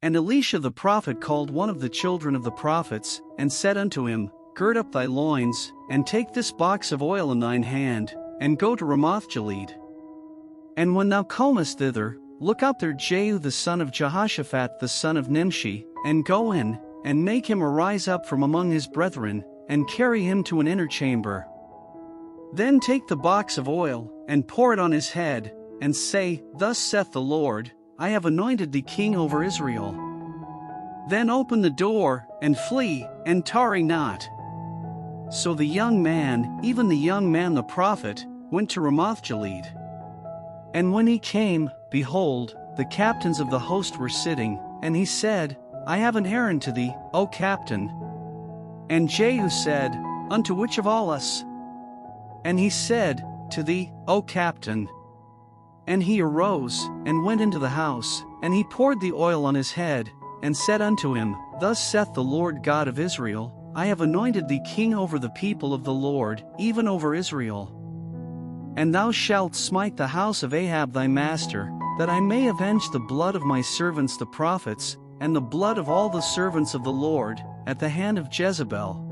And Elisha the prophet called one of the children of the prophets, and said unto him, Gird up thy loins, and take this box of oil in thine hand, and go to Ramoth-Gilead. And when thou comest thither, look out there Jehu the son of Jehoshaphat the son of Nimshi, and go in, and make him arise up from among his brethren, and carry him to an inner chamber. Then take the box of oil, and pour it on his head, and say, Thus saith the Lord, I have anointed thee king over Israel. Then open the door, and flee, and tarry not. So the young man, even the young man the prophet, went to Ramoth-Gilead. And when he came, behold, the captains of the host were sitting, and he said, I have an errand to thee, O captain. And Jehu said, Unto which of all us? And he said, To thee, O captain. And he arose, and went into the house, and he poured the oil on his head, and said unto him, Thus saith the Lord God of Israel, I have anointed thee king over the people of the Lord, even over Israel. And thou shalt smite the house of Ahab thy master, that I may avenge the blood of my servants the prophets, and the blood of all the servants of the Lord, at the hand of Jezebel.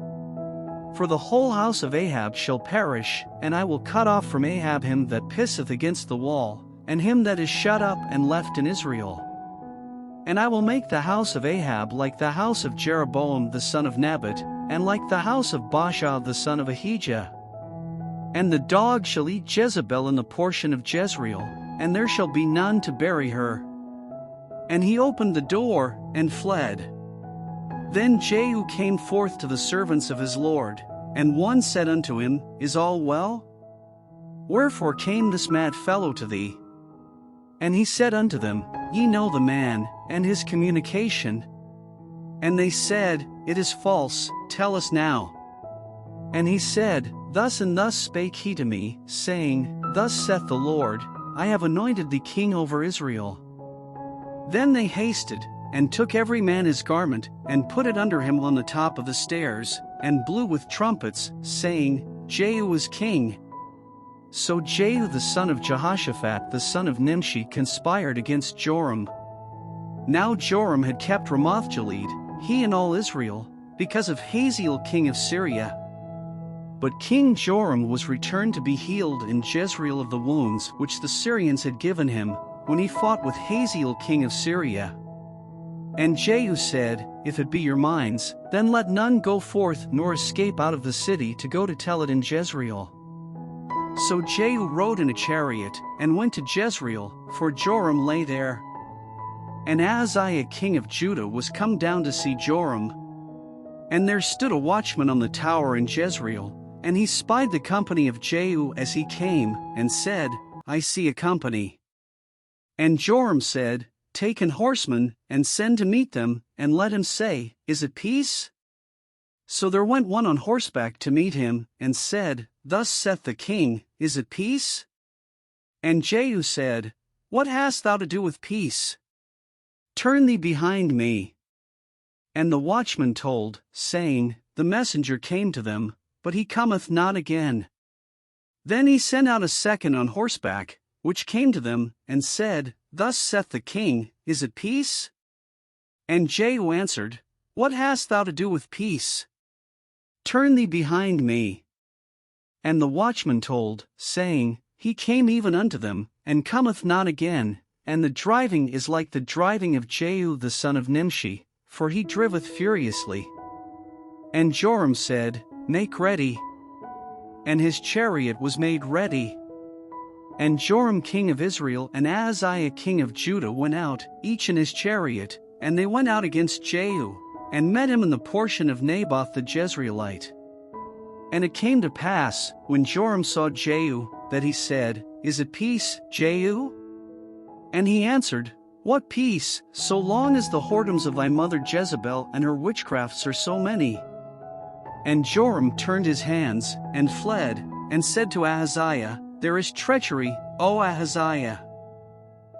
For the whole house of Ahab shall perish, and I will cut off from Ahab him that pisseth against the wall, and him that is shut up and left in Israel. And I will make the house of Ahab like the house of Jeroboam the son of Nebat, and like the house of Baasha the son of Ahijah. And the dog shall eat Jezebel in the portion of Jezreel, and there shall be none to bury her. And he opened the door, and fled. Then Jehu came forth to the servants of his lord, and one said unto him, Is all well? Wherefore came this mad fellow to thee? And he said unto them, Ye know the man, and his communication. And they said, It is false, tell us now. And he said, Thus and thus spake he to me, saying, Thus saith the Lord, I have anointed thee king over Israel. Then they hasted, and took every man his garment, and put it under him on the top of the stairs, and blew with trumpets, saying, Jehu is king. So Jehu the son of Jehoshaphat the son of Nimshi conspired against Joram. Now Joram had kept Ramoth-Gilead, he and all Israel, because of Hazael king of Syria. But King Joram was returned to be healed in Jezreel of the wounds which the Syrians had given him, when he fought with Hazael king of Syria. And Jehu said, If it be your minds, then let none go forth nor escape out of the city to go to tell it in Jezreel. So Jehu rode in a chariot, and went to Jezreel, for Joram lay there. And Ahaziah king of Judah was come down to see Joram. And there stood a watchman on the tower in Jezreel, and he spied the company of Jehu as he came, and said, I see a company. And Joram said, Take an horseman, and send to meet them, and let him say, Is it peace? So there went one on horseback to meet him, and said, Thus saith the king, Is it peace? And Jehu said, What hast thou to do with peace? Turn thee behind me. And the watchman told, saying, The messenger came to them, but he cometh not again. Then he sent out a second on horseback, which came to them, and said, Thus saith the king, Is it peace? And Jehu answered, What hast thou to do with peace? Turn thee behind me. And the watchman told, saying, He came even unto them, and cometh not again, and the driving is like the driving of Jehu the son of Nimshi, for he driveth furiously. And Joram said, Make ready. And his chariot was made ready. And Joram king of Israel and Ahaziah king of Judah went out, each in his chariot, and they went out against Jehu, and met him in the portion of Naboth the Jezreelite. And it came to pass, when Joram saw Jehu, that he said, Is it peace, Jehu? And he answered, What peace, so long as the whoredoms of thy mother Jezebel and her witchcrafts are so many? And Joram turned his hands, and fled, and said to Ahaziah, There is treachery, O Ahaziah.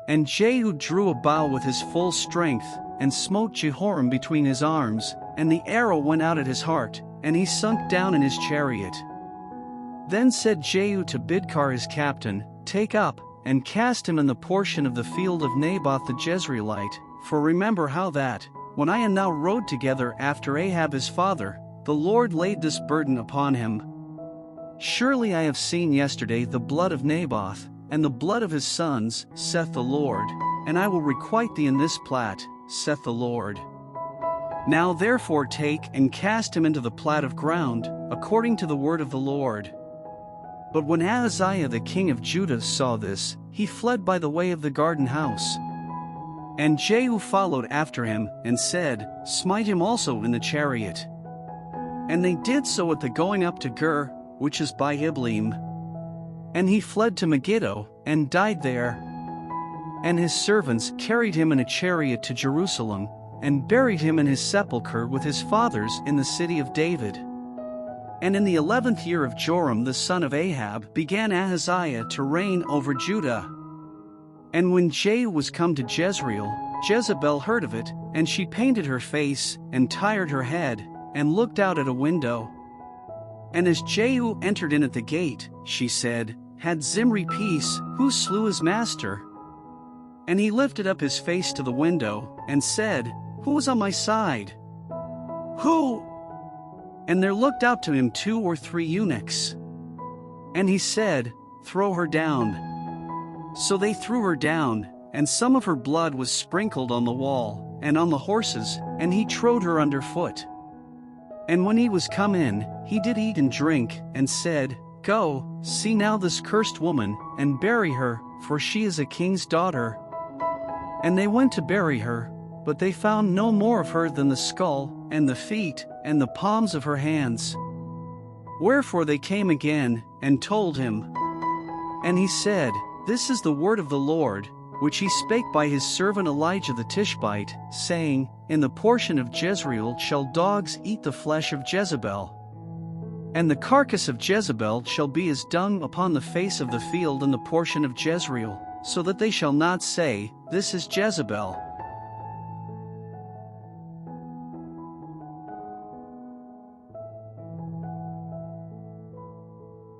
And Jehu drew a bow with his full strength, and smote Jehoram between his arms, and the arrow went out at his heart, and he sunk down in his chariot. Then said Jehu to Bidkar his captain, Take up, and cast him in the portion of the field of Naboth the Jezreelite, for remember how that, when I and thou rode together after Ahab his father, the Lord laid this burden upon him. Surely I have seen yesterday the blood of Naboth, and the blood of his sons, saith the Lord, and I will requite thee in this plat, saith the Lord. Now therefore take and cast him into the plat of ground, according to the word of the Lord. But when Ahaziah the king of Judah saw this, he fled by the way of the garden house. And Jehu followed after him, and said, Smite him also in the chariot. And they did so at the going up to Gur, which is by Ibleam. And he fled to Megiddo, and died there. And his servants carried him in a chariot to Jerusalem, and buried him in his sepulchre with his fathers in the city of David. And in the 11th year of Joram the son of Ahab began Ahaziah to reign over Judah. And when Jehu was come to Jezreel, Jezebel heard of it, and she painted her face, and tired her head, and looked out at a window. And as Jehu entered in at the gate, she said, Had Zimri peace, who slew his master? And he lifted up his face to the window, and said, Who is on my side? Who? And there looked out to him 2 or 3 eunuchs. And he said, Throw her down. So they threw her down, and some of her blood was sprinkled on the wall, and on the horses, and he trode her under foot. And when he was come in, he did eat and drink, and said, Go, see now this cursed woman, and bury her, for she is a king's daughter. And they went to bury her, but they found no more of her than the skull, and the feet, and the palms of her hands. Wherefore they came again, and told him. And he said, This is the word of the Lord, which he spake by his servant Elijah the Tishbite, saying, In the portion of Jezreel shall dogs eat the flesh of Jezebel. And the carcass of Jezebel shall be as dung upon the face of the field in the portion of Jezreel, so that they shall not say, This is Jezebel.